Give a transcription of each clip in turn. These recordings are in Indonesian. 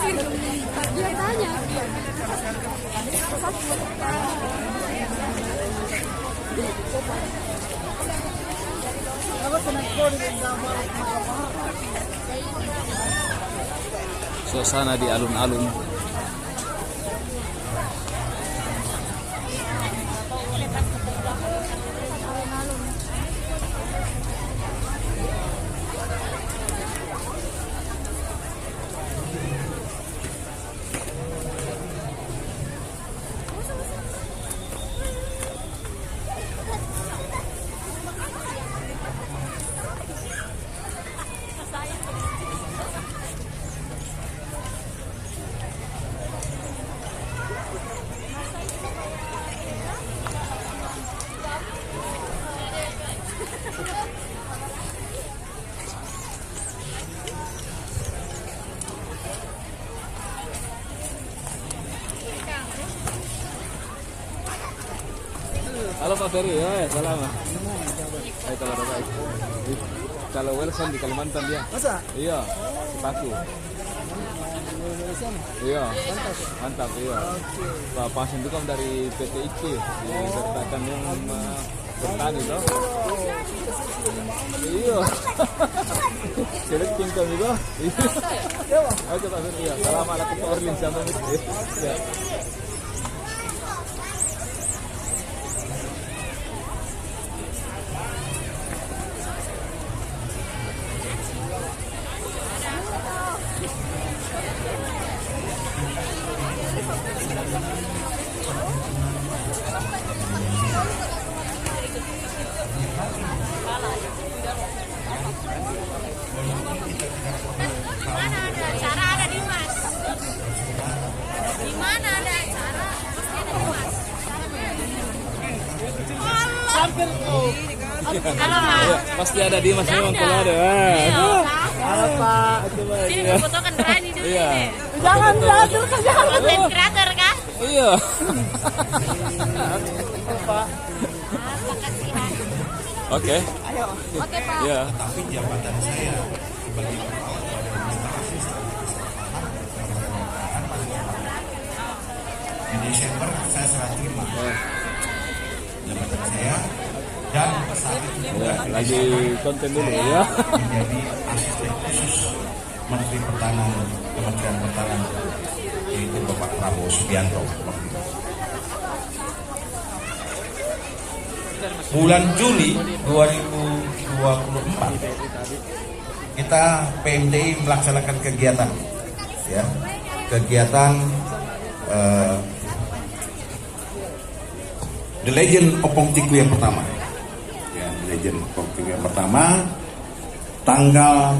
Dia tanya. Suasana di alun-alun. Halo Pak Ferry, ya, salam. Baik, kabar baik. Kalau Wilson di Kalimantan dia. Masa? Iya, sepatu. Iya, mantap, iya. Pak Pasen itu kan dari PT IKI, disertakan yang bertani toh. Iya. Seleting kami juga. Iya. Oke Pak Ferry, ya. Assalamualaikum Pak Orlin sama ya. Mana ada acara ada di Mas? Di mana ada acara? Pasti ada di Mas. Halo Mas. Pasti ada di Mas memang kalau ada. Halo Pak. Coba Sini ya. foto kan berani dulu Iya. ini. Jangan jatuh, jangan. Konten kreator kah? Iya. Pak. Makasih ya. Oke. Oke Pak. Iya. Tapi jabatan saya sebagai kepala di Desember saya serah terima jabatan saya dan saat itu juga Ya, lagi konten dulu ya. menjadi asisten khusus Menteri Pertahanan Kementerian Pertahanan yaitu Bapak Prabowo Subianto. Bulan Juli 2024 kita PMDI melaksanakan kegiatan ya, kegiatan The Legend Opong Tiku yang pertama ya, The Legend Opong Tiku yang pertama tanggal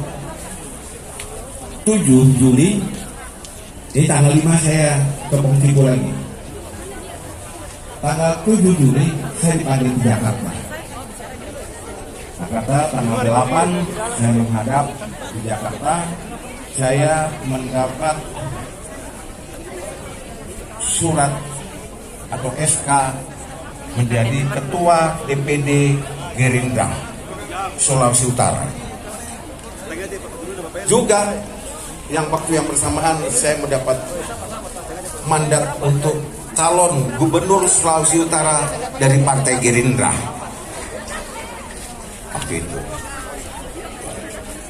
7 Juli ini tanggal 5 saya ke Opong Tiku lagi, tanggal 7 Juli saya dipanggil di Jakarta. Tanggal 8 saya menghadap di Jakarta, saya mendapat surat atau SK menjadi ketua DPD Gerindra Sulawesi Utara. Juga yang waktu yang bersamaan saya mendapat mandat untuk calon gubernur Sulawesi Utara dari Partai Gerindra. Waktu itu.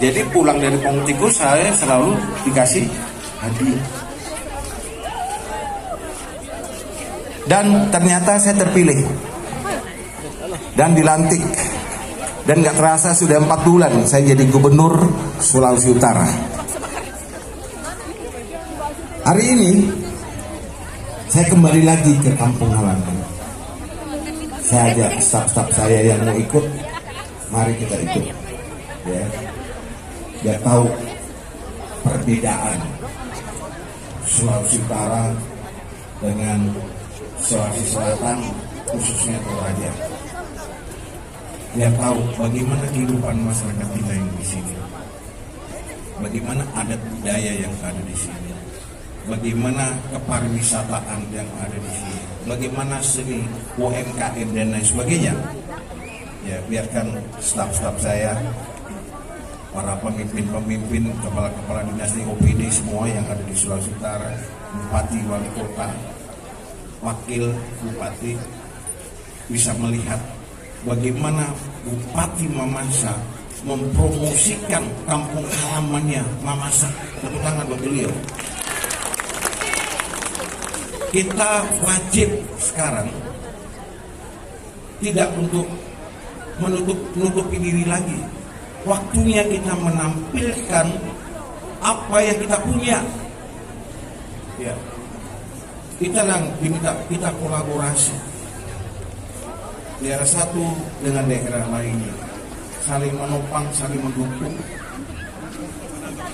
Jadi pulang dari Pongtiku saya selalu dikasih hadiah. Dan ternyata saya terpilih dan dilantik. Dan nggak terasa sudah 4 bulan saya jadi gubernur Sulawesi Utara. Hari ini saya kembali lagi ke kampung halaman. Saya ajak staf-staf saya yang mau ikut, mari kita ikut. Ya, biar tahu perbedaan Sulawesi Utara dengan Sulawesi Selatan, khususnya Toraja. Biar tahu bagaimana kehidupan masyarakat kita yang di sini, bagaimana adat budaya yang ada di sini, bagaimana kepariwisataan yang ada di sini, bagaimana seni UMKM dan lain sebagainya. Ya, biarkan staf-staf saya para pemimpin-pemimpin, kepala-kepala dinas di OPD semua yang ada di Sulawesi Utara, bupati, wali kota, wakil bupati, bisa melihat bagaimana Bupati Mamasa mempromosikan kampung halamannya Mamasa. Tepuk tangan buat beliau. Kita wajib sekarang tidak untuk menutupi diri lagi. Waktunya kita menampilkan apa yang kita punya. Ya. Kita diminta kita kolaborasi. Daerah satu dengan daerah lainnya, saling menopang, saling mendukung.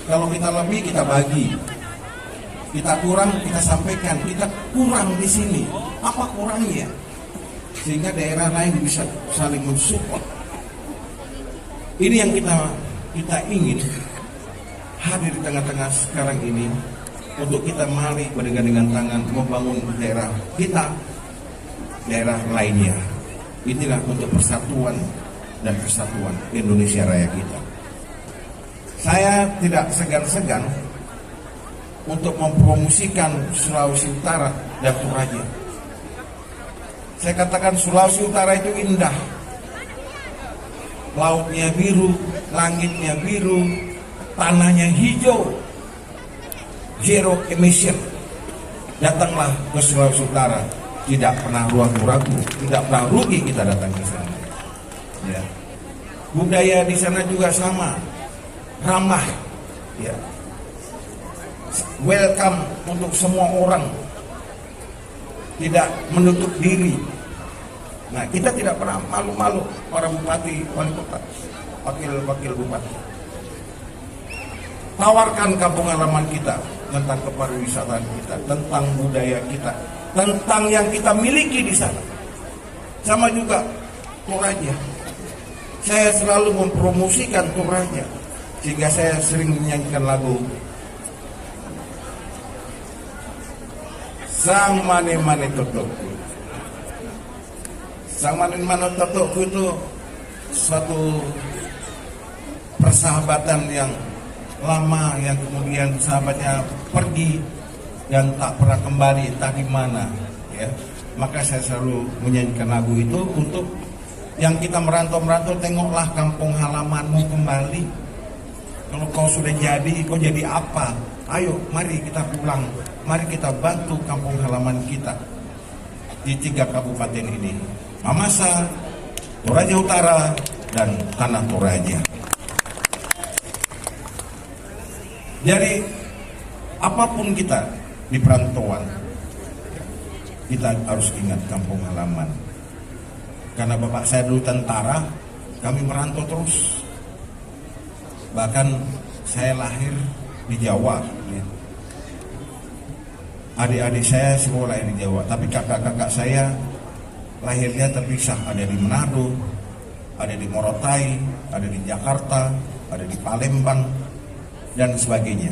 Kalau kita lebih, kita bagi. Kita kurang, kita sampaikan. Kita kurang di sini. Apa kurangnya? Sehingga daerah lain bisa saling mensupport. Ini yang kita ingin hadir di tengah-tengah sekarang ini untuk kita mari bergandengan tangan membangun daerah kita, daerah lainnya. Inilah untuk persatuan dan kesatuan Indonesia Raya kita. Saya tidak segan-segan untuk mempromosikan Sulawesi Utara dan Toraja. Saya katakan Sulawesi Utara itu indah. Lautnya biru, langitnya biru, tanahnya hijau, zero emission. Datanglah ke Sulawesi Utara, tidak pernah ragu-ragu, tidak pernah rugi kita datang ke sana. Ya. Budaya di sana juga sama, ramah, ya. Welcome untuk semua orang, tidak menutup diri. Nah, kita tidak pernah malu-malu, para bupati, wali kota, wakil bupati. Tawarkan kampung halaman kita tentang kepariwisataan kita, tentang budaya kita, tentang yang kita miliki di sana. Sama juga Toraja. Saya selalu mempromosikan Toraja, sehingga saya sering menyanyikan lagu Sang Mane-Mane Totokku. Sang Mane-Mane Totokku itu suatu persahabatan yang lama, yang kemudian sahabatnya pergi dan tak pernah kembali, entah di mana, ya. Maka saya selalu menyanyikan lagu itu untuk yang kita merantau-merantau, tengoklah kampung halamanmu kembali. Kalau kau sudah jadi, kau jadi apa? Ayo, mari kita pulang. Mari kita bantu kampung halaman kita di 3 kabupaten ini, Mamasa, Toraja Utara, dan Tanah Toraja. Jadi apapun kita di perantauan, kita harus ingat kampung halaman. Karena bapak saya dulu tentara, kami merantau terus. Bahkan saya lahir di Jawa, ya. Adik-adik saya semua lahir di Jawa, tapi kakak-kakak saya lahirnya terpisah. Ada di Manado, ada di Morotai, ada di Jakarta, ada di Palembang, dan sebagainya.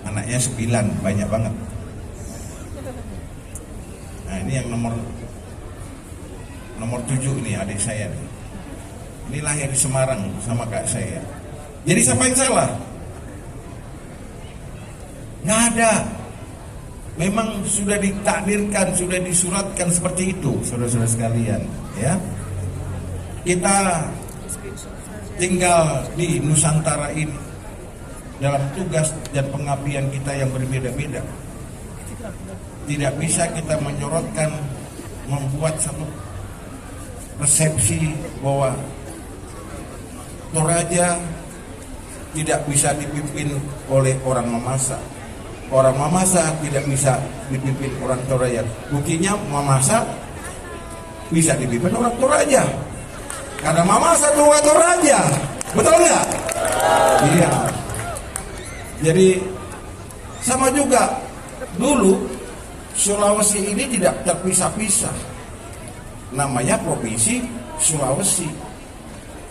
Anaknya 9, banyak banget. Nah, ini yang nomor 7 ini adik saya. Ini lahir di Semarang sama kakak saya. Jadi siapa yang salah? Nggak ada. Memang sudah ditakdirkan, sudah disuratkan seperti itu, saudara-saudara sekalian, ya. Kita tinggal di Nusantara ini dalam tugas dan pengabdian kita yang berbeda-beda. Tidak bisa kita menyorotkan, membuat satu persepsi bahwa Toraja tidak bisa dipimpin oleh orang Mamasa. Orang Mamasa tidak bisa dipimpin orang Toraja. Buktinya Mamasa bisa dipimpin orang Toraja. Karena Mamasa tua Toraja. Betul nggak? Iya. Jadi sama juga dulu Sulawesi ini tidak terpisah-pisah. Namanya Provinsi Sulawesi.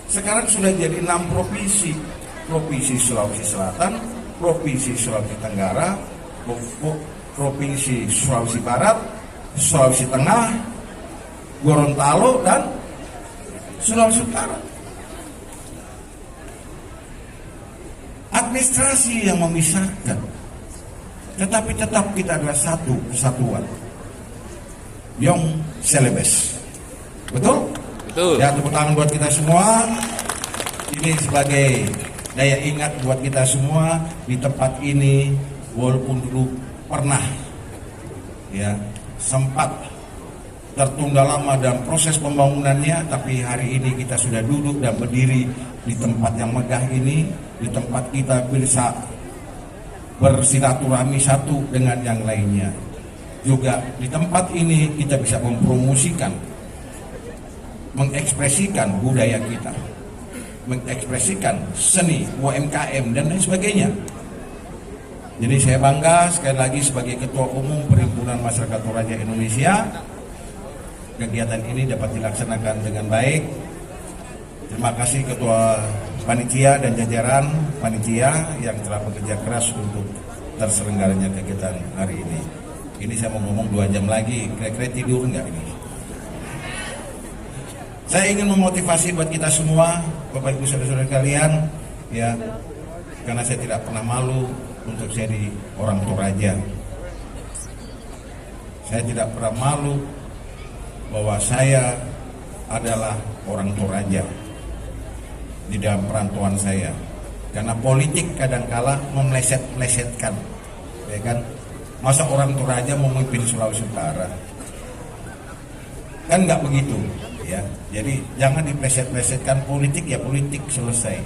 Sekarang sudah jadi 6 provinsi. Provinsi Sulawesi Selatan, Provinsi Sulawesi Tenggara, Provinsi Sulawesi Barat, Sulawesi Tengah, Gorontalo, dan Sulawesi Utara. administrasi yang memisahkan. Tetapi tetap kita adalah satu kesatuan. Yong Celebes. Betul? Betul. Ya, tepuk tangan buat kita semua. Ini sebagai daya ingat buat kita semua di tempat ini, walaupun dulu pernah ya sempat tertunda lama dalam proses pembangunannya, tapi hari ini kita sudah duduk dan berdiri di tempat yang megah ini, di tempat kita bisa bersilaturahmi satu dengan yang lainnya. Juga di tempat ini kita bisa mempromosikan, mengekspresikan budaya kita, mengekspresikan seni, UMKM dan lain sebagainya. Jadi saya bangga sekali lagi sebagai Ketua Umum Perhimpunan Masyarakat Toraja Indonesia, kegiatan ini dapat dilaksanakan dengan baik. Terima kasih Ketua Panitia dan jajaran Panitia yang telah bekerja keras untuk terselenggaranya kegiatan hari ini. Ini saya mau ngomong 2 jam lagi, kira-kira tidur nggak ini? Saya ingin memotivasi buat kita semua, Bapak Ibu Saudara-saudara kalian, ya, karena saya tidak pernah malu untuk jadi orang Toraja. Saya tidak pernah malu bahwa saya adalah orang Toraja di dalam perantauan saya. Karena politik kadangkala memeleset-melesetkan, ya kan? Masa orang Toraja mau memimpin Sulawesi Utara? Kan nggak begitu, ya. Jadi jangan dipleset-plesetkan politik, ya politik selesai.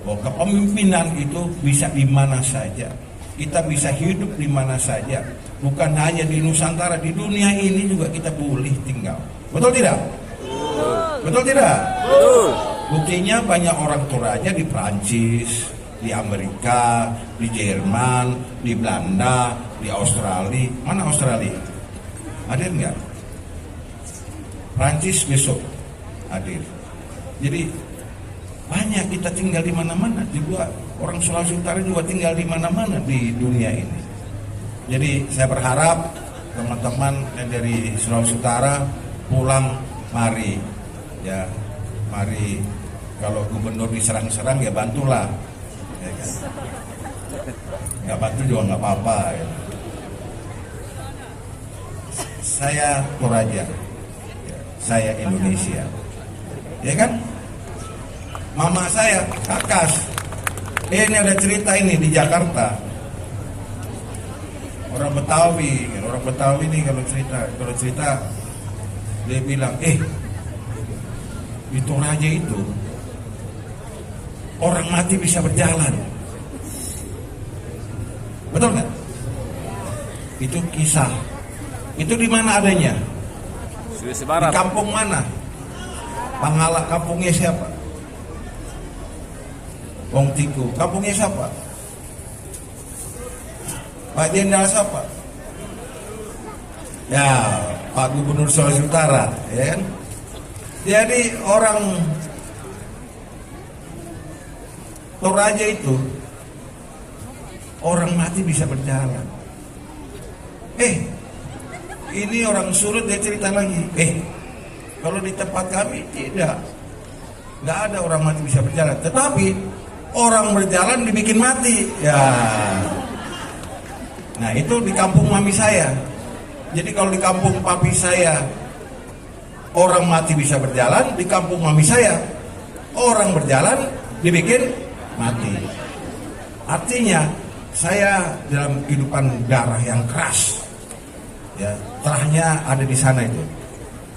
Bahwa kepemimpinan itu bisa di mana saja. Kita bisa hidup di mana saja. Bukan hanya di Nusantara, di dunia ini juga kita boleh tinggal. Betul tidak? Betul tidak? Betul. Buktinya banyak orang Toraja di Prancis, di Amerika, di Jerman, di Belanda, di Australia. Mana Australia? Hadir nggak? Prancis besok hadir. Jadi banyak kita tinggal di mana-mana. Juga orang Sulawesi Utara juga tinggal di mana-mana di dunia ini. Jadi saya berharap teman-teman yang dari Sulawesi Utara pulang, mari ya, mari. Kalau gubernur diserang-serang ya bantulah, ya kan? Nggak bantu juga nggak apa-apa, ya. Saya Toraja, ya. Saya Indonesia, ya kan? Mama saya Kakas, ini ada cerita ini di Jakarta. Orang Betawi nih kalau cerita dia bilang, di Toraja itu orang mati bisa berjalan. Betul nggak? Itu kisah. Itu di mana adanya? Sulawesi Di Barat. kampung mana? Pangala kampungnya siapa? Wong Tiku. Kampungnya siapa? Pak Jenderal siapa? Ya, Pak Gubernur Sulawesi Utara, ya kan? Jadi orang Toraja itu orang mati bisa berjalan. Ini orang Sulut dia cerita lagi. Kalau di tempat kami tidak, nggak ada orang mati bisa berjalan. Tetapi orang berjalan dibikin mati. Ya. Nah itu di kampung mami saya. Jadi kalau di kampung papi saya orang mati bisa berjalan, di kampung mami saya orang berjalan dibikin mati. Artinya saya dalam kehidupan darah yang keras, ya, terahnya ada di sana itu,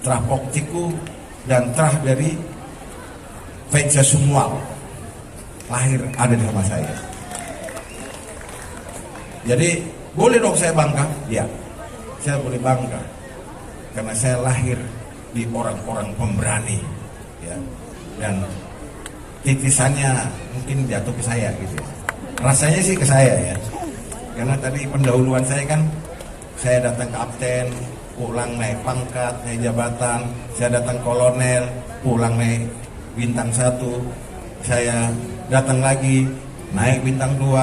terah Poktiku dan terah dari Veja Sumual lahir ada di sama saya. Jadi boleh dong saya bangga, ya, saya boleh bangga karena saya lahir di orang-orang pemberani, ya, dan titisannya mungkin jatuh ke saya gitu. Rasanya sih ke saya ya. Karena tadi pendahuluan saya kan, saya datang kapten, pulang naik pangkat, naik jabatan, saya datang kolonel, pulang naik bintang 1, saya datang lagi naik bintang 2,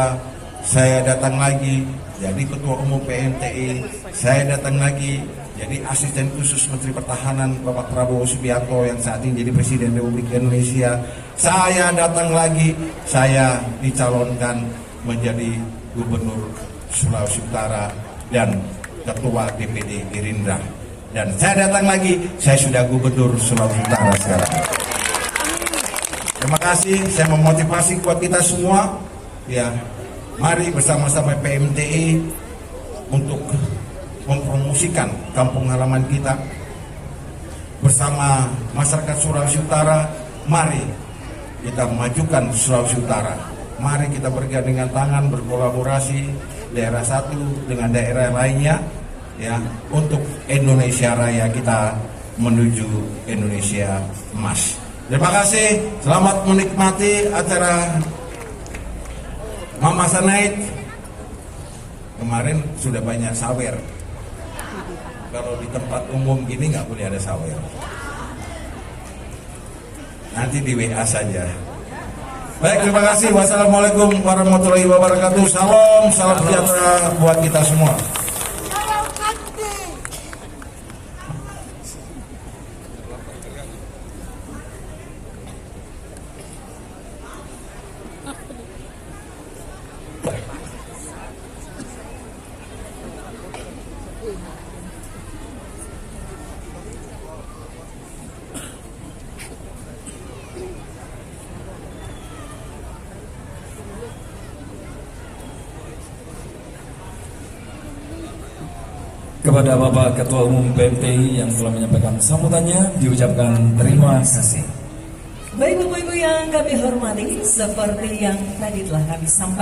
saya datang lagi jadi ketua umum PNTI, saya datang lagi jadi asisten khusus Menteri Pertahanan Bapak Prabowo Subianto yang saat ini jadi Presiden Republik Indonesia. saya datang lagi, saya dicalonkan menjadi Gubernur Sulawesi Utara dan Ketua DPD Gerindra. Dan saya datang lagi, saya sudah Gubernur Sulawesi Utara sekarang. Terima kasih, saya memotivasi buat kita semua. Ya, mari bersama-sama PMTI untuk mempromosikan kampung halaman kita. Bersama masyarakat Sulawesi Utara, mari kita majukan Sulawesi Utara. Mari kita bergandengan tangan, berkolaborasi daerah satu dengan daerah lainnya, ya, untuk Indonesia Raya kita menuju Indonesia Emas. Terima kasih, selamat menikmati acara Mama Sanaid. Kemarin sudah banyak sawer. Kalau di tempat umum gini nggak boleh ada sawer. Nanti di WA saja. Baik, terima kasih. Wassalamualaikum warahmatullahi wabarakatuh. Salam sejahtera buat kita semua. Kepada Bapak Ketua Umum PMTI yang telah menyampaikan sambutannya, diucapkan terima kasih. Baik Bapak Ibu yang kami hormati, seperti yang tadi telah kami sampaikan.